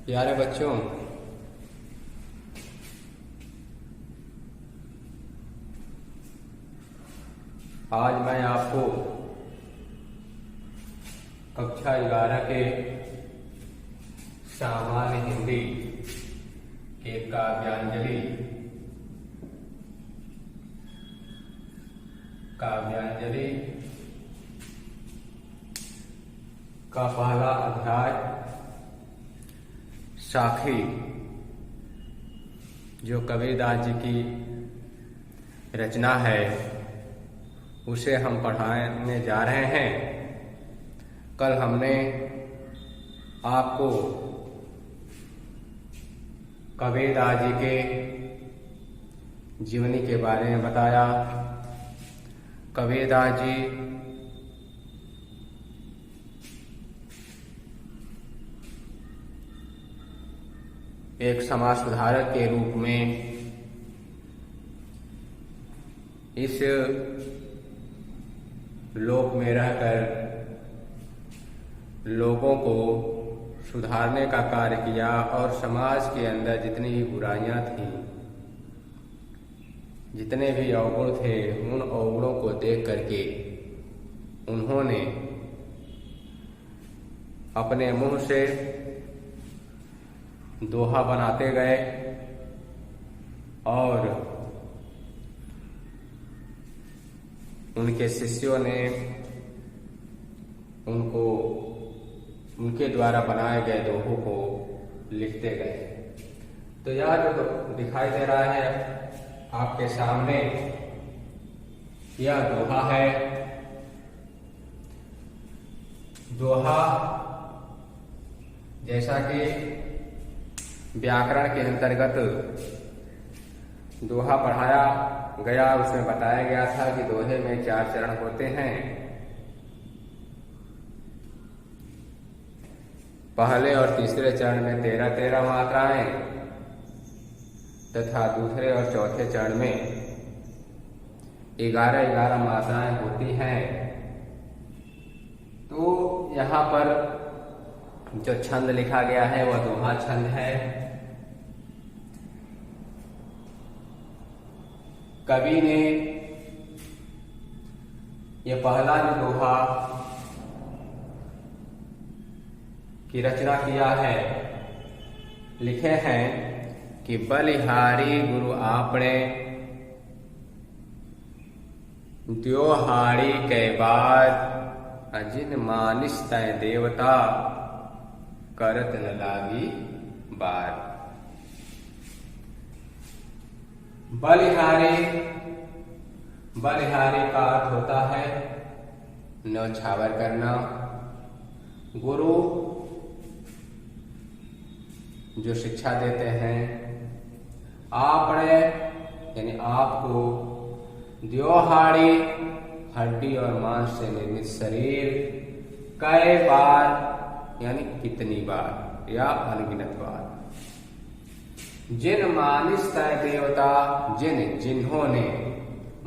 प्यारे बच्चों, आज मैं आपको कक्षा 11 के सामान्य हिंदी के काव्यांजलि का पहला अध्याय साखी, जो कबीरदास जी की रचना है, उसे हम पढ़ाने जा रहे हैं। कल हमने आपको कबीरदास जी के जीवनी के बारे में बताया। कबीरदास जी एक समाज सुधारक के रूप में इस लोक में रहकर लोगों को सुधारने का कार्य किया और समाज के अंदर जितनी भी बुराइयां थीं, जितने भी अवगुण थे, उन अवगुणों को देख करके उन्होंने अपने मुंह से दोहा बनाते गए और उनके शिष्यों ने उनके द्वारा बनाए गए दोहों को लिखते गए। तो यह जो दिखाई दे रहा है आपके सामने, यह दोहा है। दोहा जैसा कि व्याकरण के अंतर्गत दोहा पढ़ाया गया, उसमें बताया गया था कि दोहे में 4 चरण होते हैं। पहले और तीसरे चरण में 13-13 मात्राएं तथा दूसरे और चौथे चरण में 11-11 मात्राएं होती हैं। तो यहाँ पर जो छंद लिखा गया है वह दोहा छंद है। कवि ने यह पहला जो दोहा की रचना किया है, लिखे हैं कि बलिहारी गुरु आपने द्योहाड़ी के बाद अजिन मानिस तय देवता करत न लागी बार। बलिहारी का अर्थ होता है न्यौछावर करना। गुरु जो शिक्षा देते हैं, आपने यानी आपको, द्योहाड़ी हड्डी और मांस से निर्मित शरीर, कई बार यानी कितनी बार या अनगिनत बार। जिन मानिस तय देवता, जिन्होंने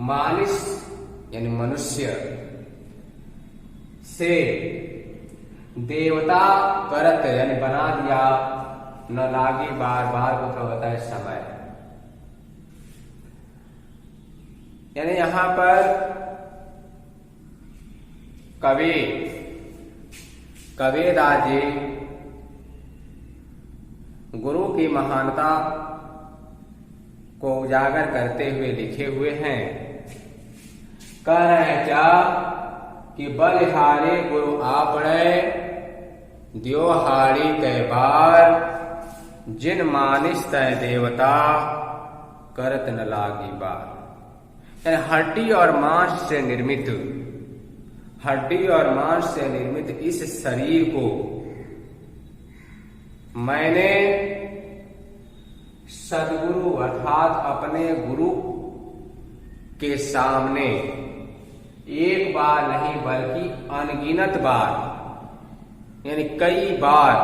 मानिस यानी मनुष्य से देवता करत यानी बना दिया, न लागी बार, बार को होता है समय। यानी यहां पर कबीरदास जी गुरु की महानता को उजागर करते हुए लिखे हुए हैं। कह रहे हैं क्या कि बलिहारी गुरु आपने द्योहाड़ी के बार जिन मानिस तय देवता करत न लागी बार। यानी हड्डी और मांस से निर्मित इस शरीर को मैंने सदगुरु अर्थात अपने गुरु के सामने एक बार नहीं बल्कि अनगिनत बार यानी कई बार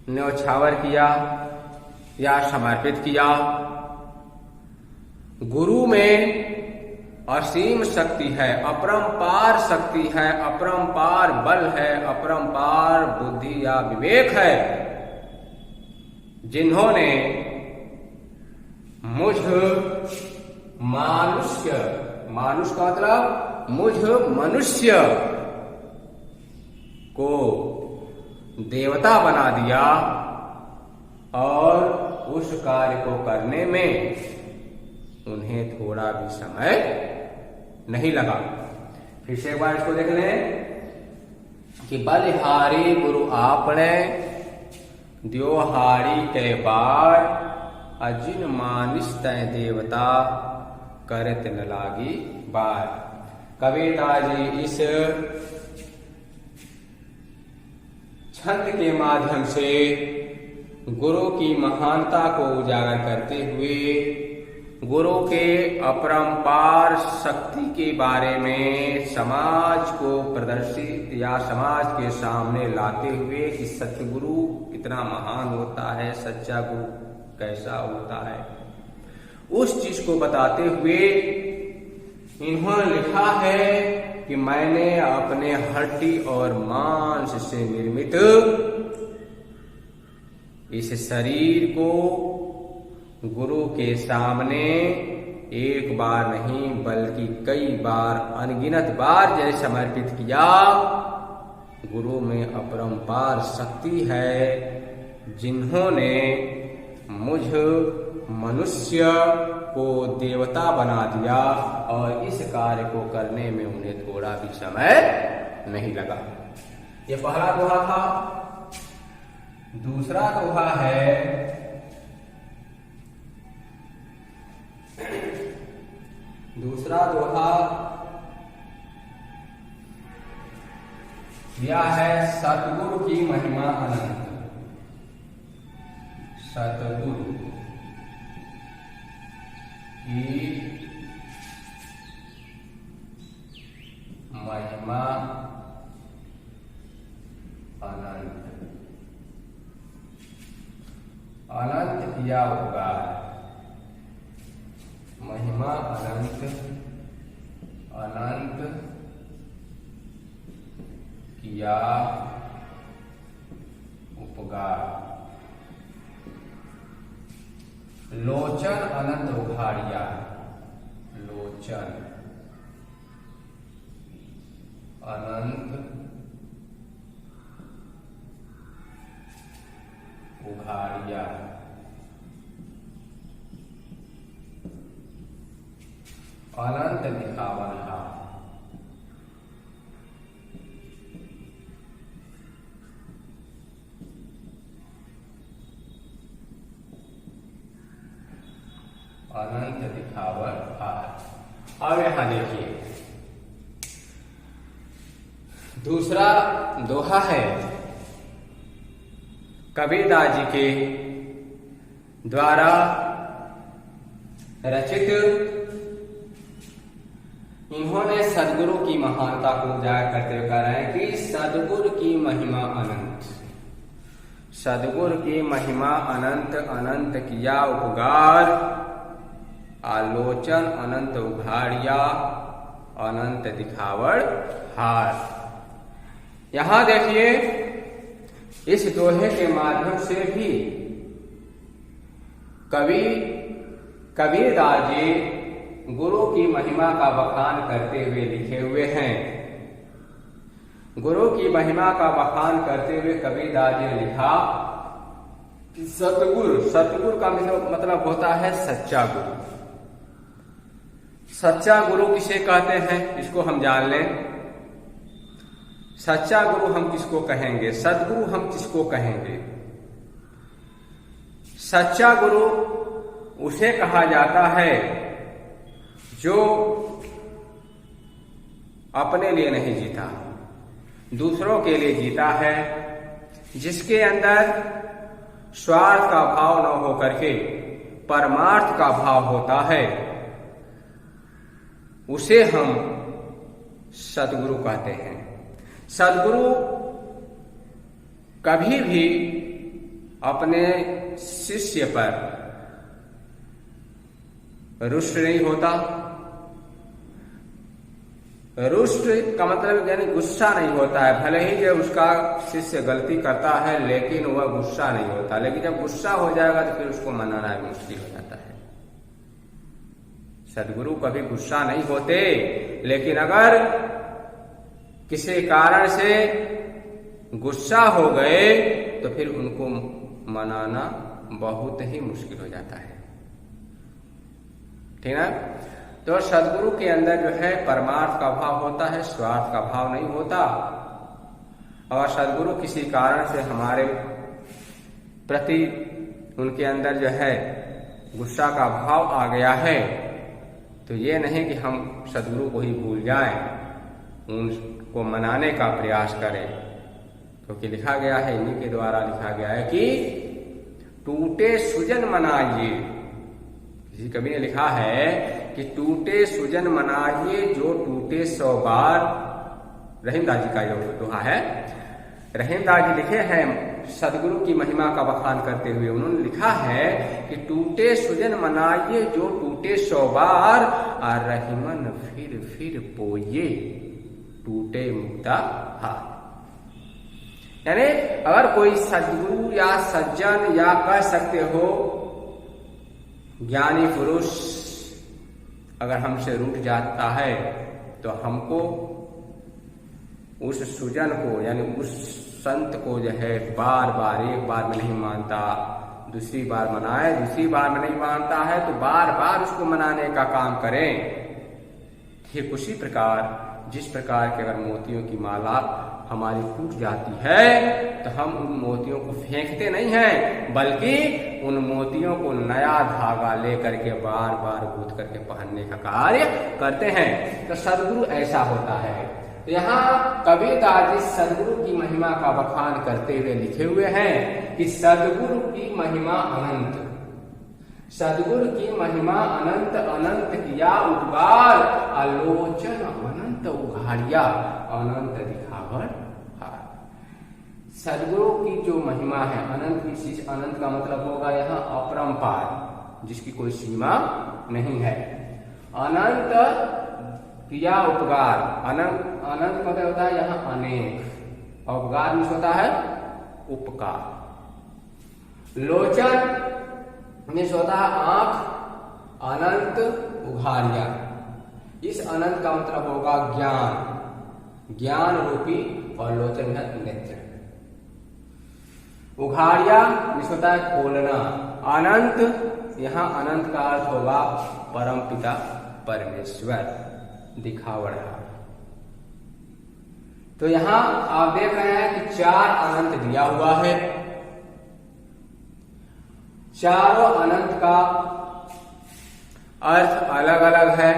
न्यौछावर किया या समर्पित किया। गुरु में असीम शक्ति है, अपरंपार शक्ति है, अपरंपार बल है, अपरंपार बुद्धि या विवेक है, जिन्होंने मुझ मानुष्य, मानुष का मतलब मुझ मनुष्य को देवता बना दिया और उस कार्य को करने में उन्हें थोड़ा भी समय नहीं लगा। फिर से एक बार इसको देख लें कि बलिहारी गुरु आपने द्योहारी के बार अजिन मानिस तय देवता करत न लागी बार। कबीरदास जी इस छंद के माध्यम से गुरु की महानता को उजागर करते हुए गुरु के अपरंपार शक्ति के बारे में समाज को प्रदर्शित या समाज के सामने लाते हुए कि सतगुरु कितना महान होता है, सच्चा गुरु कैसा होता है, उस चीज को बताते हुए इन्होंने लिखा है कि मैंने अपने हड्डी और मांस से निर्मित इस शरीर को गुरु के सामने एक बार नहीं बल्कि कई बार, अनगिनत बार जैसे समर्पित किया। गुरु में अपरंपार शक्ति है, जिन्होंने मुझ मनुष्य को देवता बना दिया और इस कार्य को करने में उन्हें थोड़ा भी समय नहीं लगा। ये पहला दोहा था। दूसरा दोहा है, दूसरा दोहा यह है सतगुरु की महिमा अनंत। सतगुरु की महिमा अनंत। अनंत किया होगा, महिमा अनंत, अनंत किया उपकार। लोचन अनंत उघाड़िया, लोचन अनंत उघाड़िया। अनंत दिखावनहार। अनंत दिखावनहार। अब यहां देखिए दूसरा दोहा है कबीरदास जी के द्वारा रचित। इन्होंने सदगुरु की महानता को उजागर करते हुए कह रहे हैं कि सदगुरु की महिमा अनंत, सदगुरु की महिमा अनंत, अनंत किया उपकार, आलोचन अनंत उघाड़िया, अनंत दिखावड़ हार। यहां देखिए इस दोहे के माध्यम से भी कबीरदास जी गुरु की महिमा का बखान करते हुए लिखे हुए हैं। गुरु की महिमा का बखान करते हुए कबीरदास जी ने लिखा कि सतगुरु, सतगुरु का मतलब होता है सच्चा गुरु। सच्चा गुरु किसे कहते हैं इसको हम जान लें। सच्चा गुरु हम किसको कहेंगे, सदगुरु हम किसको कहेंगे। सच्चा गुरु उसे कहा जाता है जो अपने लिए नहीं जीता, दूसरों के लिए जीता है, जिसके अंदर स्वार्थ का भाव न हो करके परमार्थ का भाव होता है, उसे हम सदगुरु कहते हैं। सदगुरु कभी भी अपने शिष्य पर रुष्ट नहीं होता, रुष्ट का मतलब यानी गुस्सा नहीं होता है। भले ही जब उसका शिष्य गलती करता है लेकिन वह गुस्सा नहीं होता, लेकिन जब गुस्सा हो जाएगा तो फिर उसको मनाना मुश्किल हो जाता है। सदगुरु कभी गुस्सा नहीं होते, लेकिन अगर किसी कारण से गुस्सा हो गए तो फिर उनको मनाना बहुत ही मुश्किल हो जाता है। ठीक है। तो सदगुरु के अंदर जो है परमार्थ का भाव होता है, स्वार्थ का भाव नहीं होता। और सदगुरु किसी कारण से हमारे प्रति उनके अंदर जो है गुस्सा का भाव आ गया है, तो ये नहीं कि हम सदगुरु को ही भूल जाएं, उनको मनाने का प्रयास करें। क्योंकि लिखा गया है, इन्हीं के द्वारा लिखा गया है कि टूटे सुजन मनाइए। किसी कवि ने लिखा है कि टूटे सुजन मनाइए जो टूटे 100 बार। रहीमदास जी का ये दोहा है। रहीमदास जी लिखे हैं सदगुरु की महिमा का बखान करते हुए, उन्होंने लिखा है कि टूटे सुजन मनाइए जो टूटे 100 बार, और रहीमन फिर पोइए टूटे मुक्ता हार। यानी अगर कोई सदगुरु या सज्जन या कह सकते हो ज्ञानी पुरुष अगर हमसे रूठ जाता है तो हमको उस सुजन को यानी उस संत को जो है बार बार, एक बार में नहीं मानता, दूसरी बार मनाए, दूसरी बार में नहीं मानता है तो बार बार उसको मनाने का काम करें। ठीक उसी प्रकार जिस प्रकार के अगर मोतियों की माला हमारी टूट जाती है तो हम उन मोतियों को फेंकते नहीं हैं, बल्कि उन मोतियों को नया धागा लेकर के बार बार गूंथ करके पहनने का कार्य करते हैं। तो सदगुरु ऐसा होता है। तो यहाँ कबीरदास जी सदगुरु की महिमा का बखान करते हुए लिखे हुए हैं कि सदगुरु की महिमा अनंत, सदगुरु की महिमा अनंत, अनंत किया उद्गार, आलोचन अनंत उघाड़िया, अनंत दिखावर हार। सदगुरु की जो महिमा है अनंत की चीज, अनंत का मतलब होगा यहाँ अपरंपार, जिसकी कोई सीमा नहीं है। अनंत क्रिया उपकार, अनंत अनंत मतलब होता है यहाँ अनेक, उपकार में होता है उपकार। लोचन में होता है आंख, अनंत उघाड़िया, इस अनंत का मतलब होगा ज्ञान, ज्ञान रूपी, और लोचन है नेत्र। उघाड़िया जिस होता है खोलना। अनंत यहाँ अनंत का अर्थ होगा परम पिता परमेश्वर, दिखावड़ा। तो यहाँ आप देख रहे हैं कि 4 अनंत दिया हुआ है। चारों अनंत का अर्थ अलग अलग है।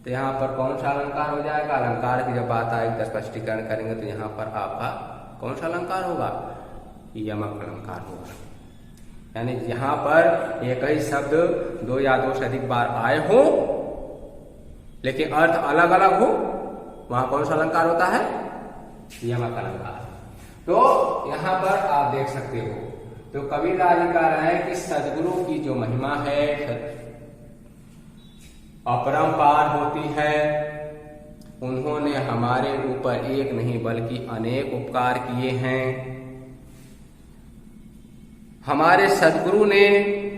तो यहाँ पर कौन सा अलंकार हो जाएगा? अलंकार की जब बात आएगी स्पष्टीकरण करेंगे तो यहाँ पर आपका कौन सा अलंकार होगा? यमक अलंकार होगा। यानी यहाँ पर एक ही शब्द 2 या 2 से अधिक बार आए हो लेकिन अर्थ अलग अलग हो, वहां कौन सा अलंकार होता है? यमक अलंकार। तो यहाँ पर आप देख सकते हो, तो कबीरदास जी कह रहे हैं कि सदगुरु की जो महिमा है अपरंपार होती है। उन्होंने हमारे ऊपर एक नहीं बल्कि अनेक उपकार किए हैं। हमारे सदगुरु ने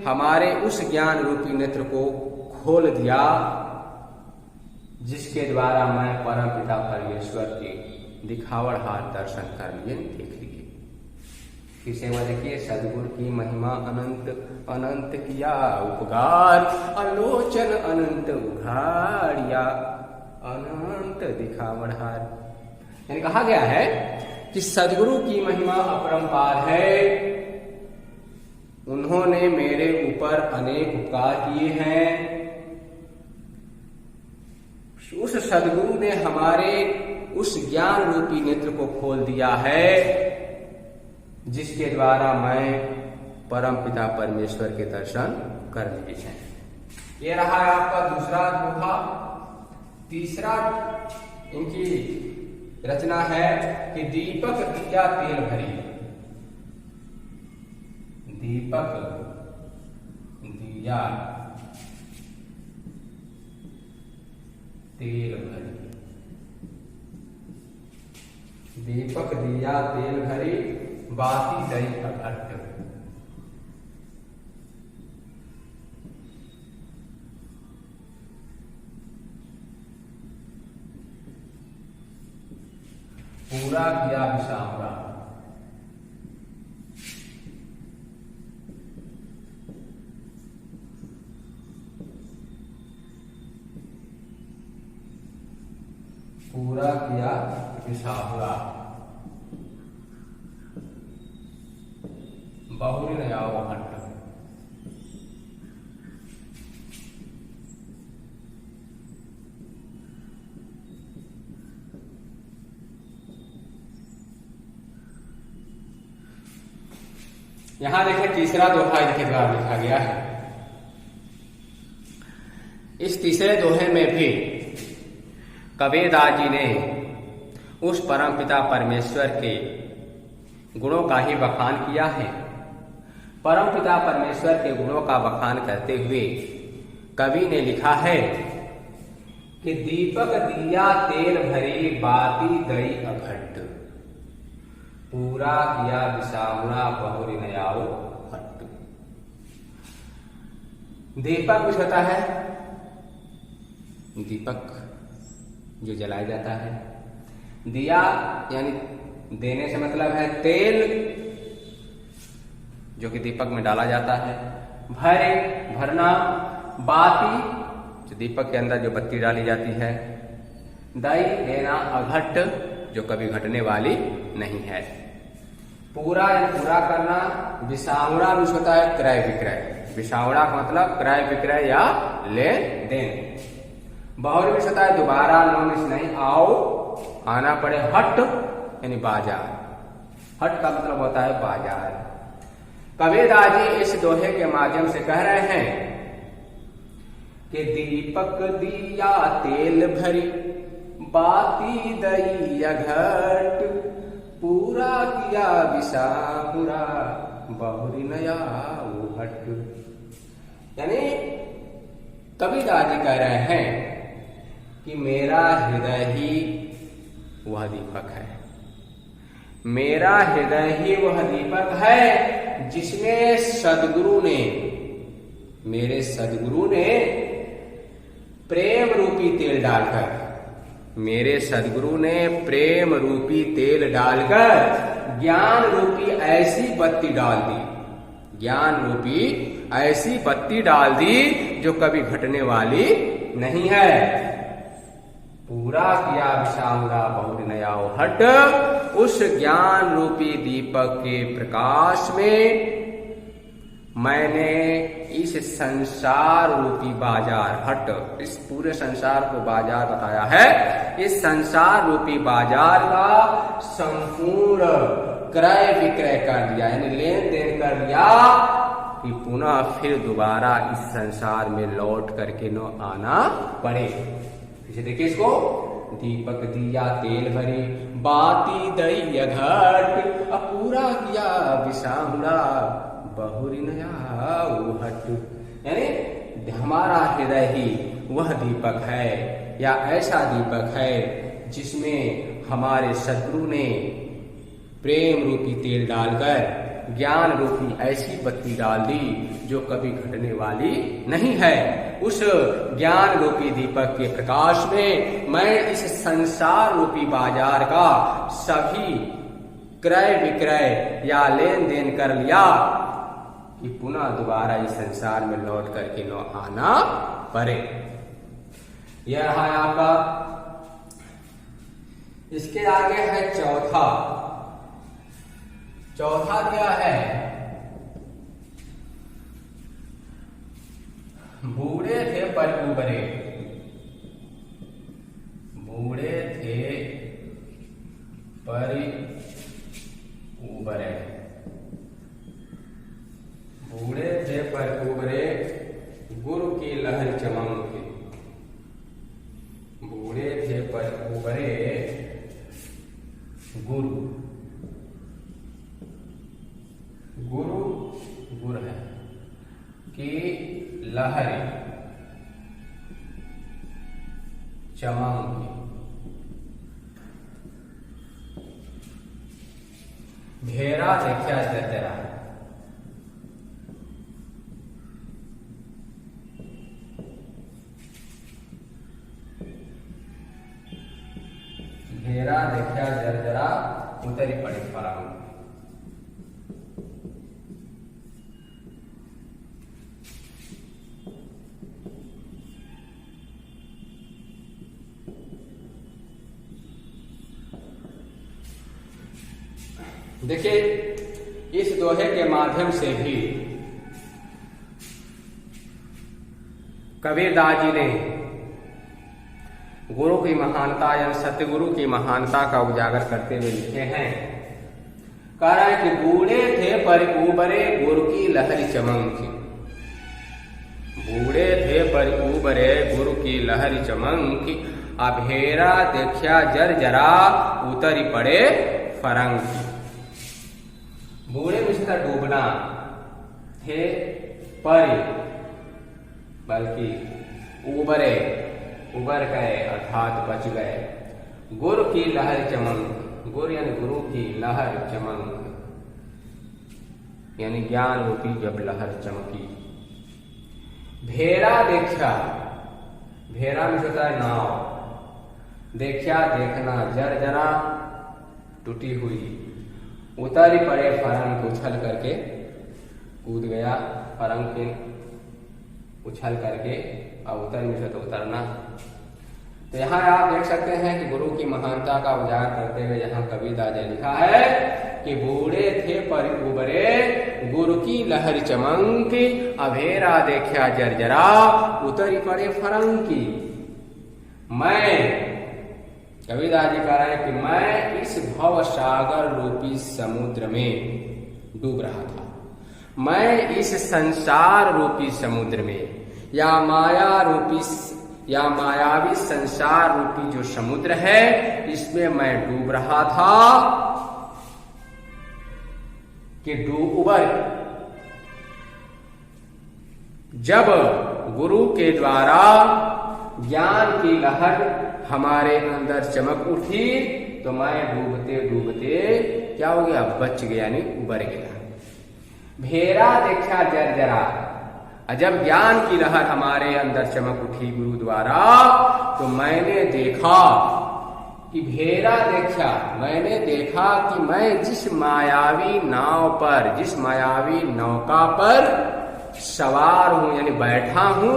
हमारे उस ज्ञान रूपी नेत्र को खोल दिया जिसके द्वारा मैं परम पिता परमेश्वर के दिखावड़हार दर्शन कर लिए, देख लिए। इसे में देखिए, सदगुरु की महिमा अनंत, अनंत किया उपकार, आलोचन अनंत उघाड़िया, अनंत दिखावड़हार। यानी कहा गया है कि सदगुरु की महिमा अपरंपार है। उन्होंने मेरे ऊपर अनेक उपकार किए हैं। उस सदगुरु ने हमारे उस ज्ञान रूपी नेत्र को खोल दिया है जिसके द्वारा मैं परम पिता परमेश्वर के दर्शन कर लिए हैं। ये रहा है आपका दूसरा दोहा। तीसरा इनकी रचना है कि दीपक दिया तेल भरी। दीपक दिया तेल भरी। दीपक दिया तेल भरी बाती दई अघट। पूरा किया विषामरा। पूरा किया विषाहुरा। बहुरी नया हट। यहां देखिए तीसरा दोहा इनके द्वारा लिखा गया है। इस तीसरे दोहे में भी कबीरदास जी ने उस परमपिता परमेश्वर के गुणों का ही बखान किया है। परमपिता परमेश्वर के गुणों का बखान करते हुए कवि ने लिखा है कि दीपक दिया तेल भरी बाती दई अघट। पूरा किया विषामुरा बहुरी नयाओ हट। दीपक कुछ होता है, दीपक जो जलाया जाता है। दिया यानी देने से मतलब है तेल जो कि दीपक में डाला जाता है। भरे भरना। बाती जो दीपक के अंदर जो बत्ती डाली जाती है। दई देना। अघट जो कभी घटने वाली नहीं है। पूरा या पूरा करना। विषावड़ा भी होता है क्रय विक्रय। विषावड़ा का मतलब क्रय विक्रय या लेन देन। बहुरी भी होता है दोबारा नॉमिस नहीं आओ आना पड़े। हट यानी बाजार। हट का मतलब होता है बाजार। कबीरदास जी इस दोहे के माध्यम से कह रहे हैं कि दीपक दिया तेल भरी बाती दई अघट। पूरा किया विषामुरा बहुरी नया हट। यानी कबीरदास जी कह रहे हैं कि मेरा हृदय ही वह दीपक है। मेरा हृदय ही वह दीपक है जिसमें सद्गुरु ने, मेरे सद्गुरु ने प्रेम रूपी तेल डालकर, मेरे सद्गुरु ने प्रेम रूपी तेल डालकर ज्ञान रूपी ऐसी बत्ती डाल दी। ज्ञान रूपी ऐसी बत्ती डाल दी जो कभी घटने वाली नहीं है। पूरा किया विषामुरा बहुरी नया हट। उस ज्ञान रूपी दीपक के प्रकाश में मैंने इस संसार रूपी बाजार हट, इस पूरे संसार को बाजार बताया है। इस संसार रूपी बाजार का संपूर्ण क्रय विक्रय कर दिया, यानी लेन देन कर दिया कि पुनः फिर दोबारा इस संसार में लौट करके न आना पड़े। इसे देखिए इसको। दीपक दिया तेल भरी बाती दई अघट। पूरा किया विषामुरा बहुरी नया हट। यानी हमारा हृदय ही वह दीपक है या ऐसा दीपक है जिसमें हमारे सद्गुरु ने प्रेम रूपी तेल डालकर ज्ञान रूपी ऐसी बत्ती डाल दी जो कभी घटने वाली नहीं है। उस ज्ञान रूपी दीपक के प्रकाश में मैं इस संसार रूपी बाजार का सभी क्रय विक्रय या लेन देन कर लिया कि पुनः दोबारा इस संसार में लौट करके न आना पड़े। यह रहा आपका। इसके आगे है चौथा। चौथा क्या है? बूढ़े थे पर उबरे। बूढ़े थे पर उबरे। बूढ़े थे पर उबरे गुरु की लहर चमक। बूढ़े थे पर उबरे गुरु। गुरु गुर है कि लहरी चमक। भेरा देखा जरा, भेरा देखा जरा उतरी पड़े फरंग। देखिए, इस दोहे के माध्यम से भी कबीरदास जी ने गुरु की महानता या सतगुरु की महानता का उजागर करते हुए लिखे हैं। कह रहा है कि बूढ़े थे पर उबरे गुरु की लहरी चमकी, बूढ़े थे पर उबरे गुरु की लहरी चमकी, अभेरा देखा जर जरा उतरी पड़े फरंग। बूढ़े में इसका डूबना, थे पर बल्कि उबरे, उबर गए अर्थात बच गए, गुरु की लहर चमक, गुरु यानी गुरु की लहर चमक, यानी ज्ञान रूपी जब लहर चमकी। भेरा देखा, भेरा में होता है नाव, देखा देखना, जर जरा टूटी हुई, उतरी पड़े फरंग, उछल करके कूद गया, फरंग के उछल करके, और उतर में तो उतरना। तो यहाँ आप देख सकते हैं कि गुरु की महानता का उजागर करते हुए यहाँ कबीरदास ने लिखा है कि बूढ़े थे पर उबरे गुरु की लहर चमकी, अभेरा देखा जर्जरा उतरी पड़े फरंग की। मैं, कबीरदास जी कह रहे हैं कि मैं इस भव सागर रूपी समुद्र में डूब रहा था, मैं इस संसार रूपी समुद्र में, या माया रूपी या मायावी संसार रूपी जो समुद्र है, इसमें मैं डूब रहा था कि उबर, जब गुरु के द्वारा ज्ञान की लहर हमारे अंदर चमक उठी तो मैं डूबते डूबते क्या हो गया, बच गया, यानी उबर गया। भेरा देखा जर्जरा, जब ज्ञान की लहर हमारे अंदर चमक उठी गुरु द्वारा, तो मैंने देखा कि भेरा देखा, मैंने देखा कि मैं जिस मायावी नाव पर, जिस मायावी नौका पर सवार हूं यानी बैठा हूं,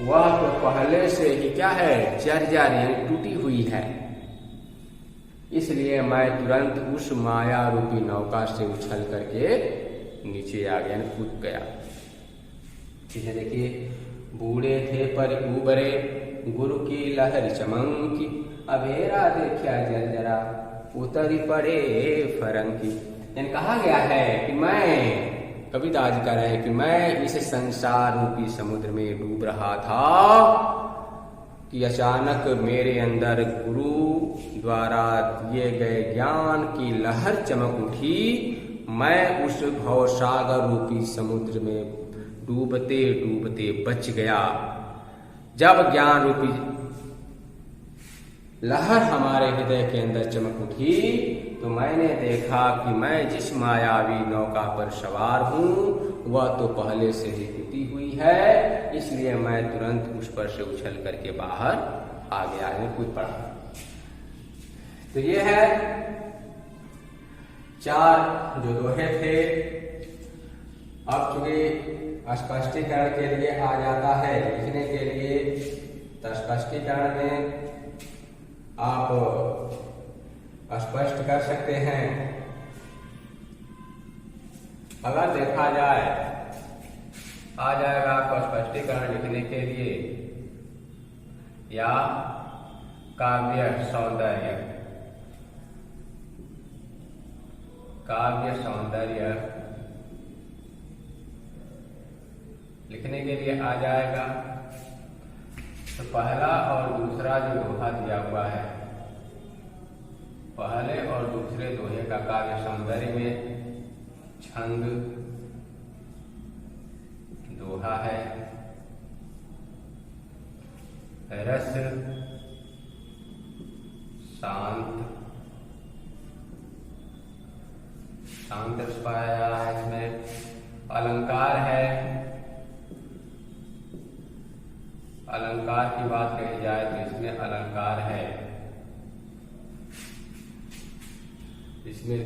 वह तो पहले से ही क्या है, जर्जर यानी टूटी हुई है। इसलिए मैं तुरंत उस माया रूपी नौका से उछल करके नीचे आ गया, कूद गया। ठीक है, देखिए, बूढ़े थे पर उबरे गुरु की लहर चमकी, अभेरा देखा जर्जरा उतरी पड़े फरंगी। यानी कहा गया है कि मैं, कबीरदास जी कह रहे हैं कि मैं इस संसार रूपी समुद्र में डूब रहा था कि अचानक मेरे अंदर गुरु द्वारा दिए गए ज्ञान की लहर चमक उठी, मैं उस भवसागर रूपी समुद्र में डूबते डूबते बच गया। जब ज्ञान रूपी लहर हमारे हृदय के अंदर चमक उठी तो मैंने देखा कि मैं जिस मायावी नौका पर सवार हूं वह तो पहले से ही टूटी हुई है, इसलिए मैं तुरंत उस पर से उछल करके बाहर आ गया, कूद पड़ा। तो ये है चार जो दोहे थे। अब चूंकि स्पष्टीकरण के लिए आ जाता है, लिखने के लिए, तो स्पष्टीकरण में आप स्पष्ट कर सकते हैं। अगर देखा जाए, आ जाएगा आपको स्पष्टीकरण लिखने के लिए, या काव्य सौंदर्य, काव्य सौंदर्य लिखने के लिए आ जाएगा। तो पहला और दूसरा जो दोहा दिया हुआ है, पहले और दूसरे दोहे का काव्य सौंदर्य में छंद दोहा है, रस शांत, शांत रस पाया जा रहा है इसमें। अलंकार है, अलंकार की बात कही जाए तो इसमें अलंकार है, इसमें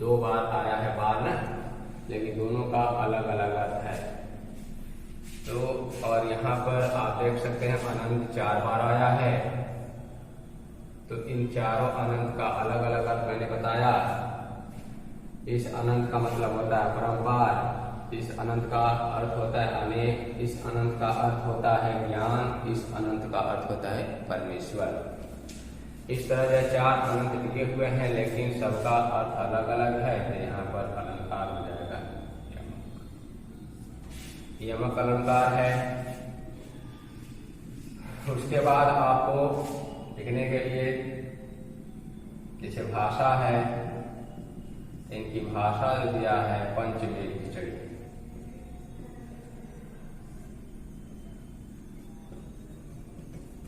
2 बार आया है बार ना, लेकिन दोनों का अलग अलग अर्थ है। तो और यहाँ पर आप देख सकते हैं अनंत 4 बार आया है। तो इन चारों अनंत का अलग अलग अर्थ मैंने बताया। इस अनंत का मतलब होता है परम्पार, इस अनंत का अर्थ होता है अनेक, इस अनंत का अर्थ होता है ज्ञान, इस अनंत का अर्थ होता है परमेश्वर। इस तरह से 4 अनंत लिखे हुए हैं, लेकिन सबका अर्थ अलग अलग है। तो यहाँ पर अलंकार हो जाएगा यमक अलंकार है। उसके बाद आपको लिखने के लिए जैसे भाषा है, इनकी भाषा जो दिया है पंचमेल खिचड़ी।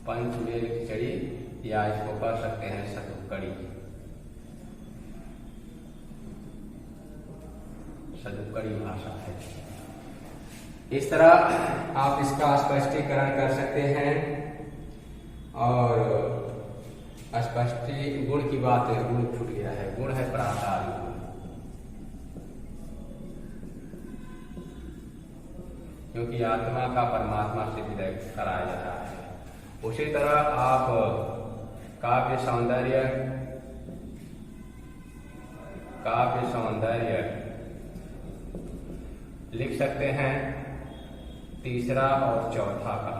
पंचमेल खिचड़ी या इसको कह सकते हैं सतुकड़ी। सतुकड़ी भाषा है। इस तरह आप इसका स्पष्टीकरण कर सकते हैं। और स्पष्टी गुण की बात है, गुण छूट गया है। गुण है प्रासाद गुण, क्योंकि आत्मा का परमात्मा से विलय कराया जाता है। उसी तरह आप काव्य सौंदर्य, काव्य सौंदर्य लिख सकते हैं तीसरा और चौथा का।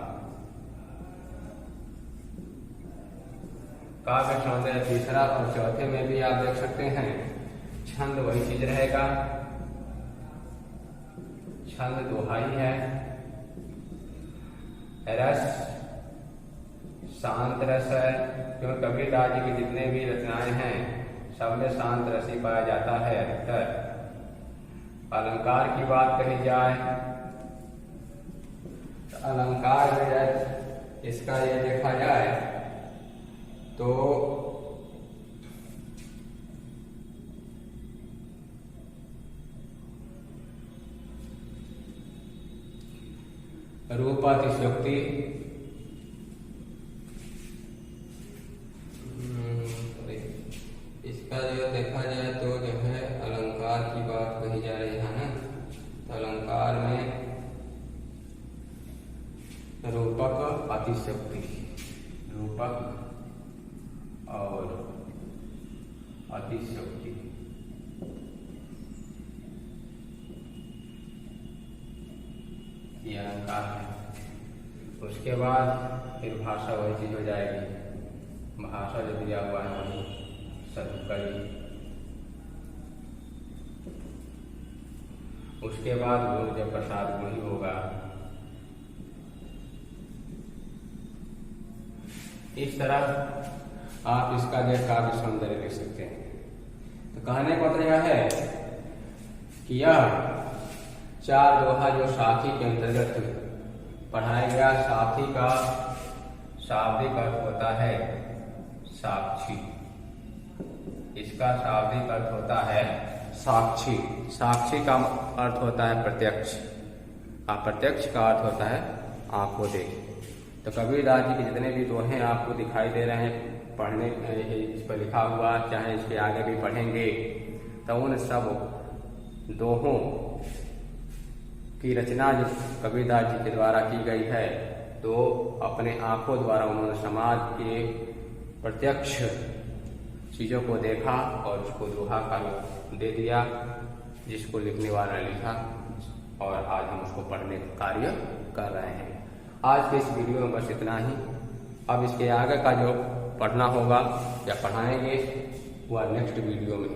काव्य सौंदर्य तीसरा और चौथे में भी आप देख सकते हैं छंद वही चीज रहेगा। छंद दोहाई है। रस शांत रस है, क्योंकि कबीरदास जी की जितने भी रचनाएं हैं सब में शांत रस ही पाया जाता है अधिकतर। अलंकार की बात कही जाए तो अलंकार में जब इसका ये देखा जाए तो रूपातिशयोक्ति, इसका जो देखा जाए तो जो है अलंकार की बात कही जा रही है ना। तो अलंकार में रूपक अतिशयोक्ति, रूपक और अतिशयोक्ति, ये अलंकार है। उसके बाद फिर भाषा वही चीज हो जाएगी। भाषा जो दिया हुआ है वही सतुकड़ी। उसके बाद गुण जब प्रसाद गुण ही होगा। इस तरह आप इसका जो काव्य सौंदर्य लिख सकते हैं। तो कहने को तो यह है कि यह 4 दोहा जो साथी के अंतर्गत पढ़ाया गया, साथी का शाब्दिक अर्थ होता है साक्षी। इसका शाब्दिक अर्थ होता है साक्षी। साक्षी का अर्थ होता है प्रत्यक्ष। अप्रत्यक्ष का अर्थ होता है आंखों देख। तो कबीरदास जी के जितने भी दोहे आपको दिखाई दे रहे हैं पढ़ने, इस पर लिखा हुआ, चाहे इसके आगे भी पढ़ेंगे, तो उन सब दोहों की रचना जो कबीरदास जी के द्वारा की गई है, तो अपने आंखों द्वारा उन्होंने समाज के प्रत्यक्ष चीजों को देखा और उसको दोहा का रूप दे दिया, जिसको लिखने वाला लिखा, और आज हम उसको पढ़ने का कार्य कर रहे हैं। आज के इस वीडियो में बस इतना ही। अब इसके आगे का जो पढ़ना होगा या पढ़ाएंगे वह नेक्स्ट वीडियो में